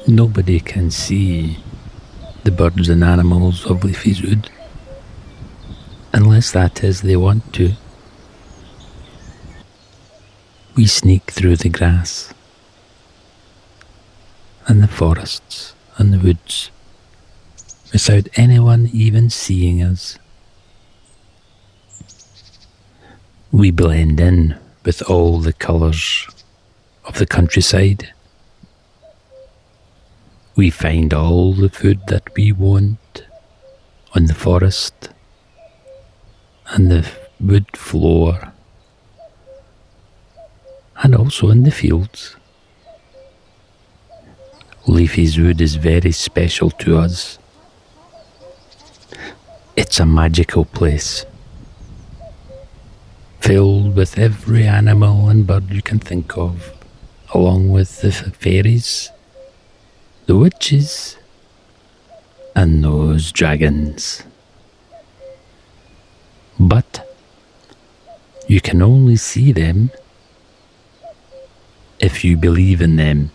Nobody can see the birds and animals of Leafy's Wood, unless that is they want to. We sneak through the grass and the forests and the woods without anyone even seeing us. We blend in with all the colours of the countryside. We find all the food that we want on the forest and the wood floor, and also in the fields. Leafy's Wood is very special to us. It's a magical place, filled with every animal and bird you can think of, along with the fairies, the witches, and those dragons. But you can only see them if you believe in them.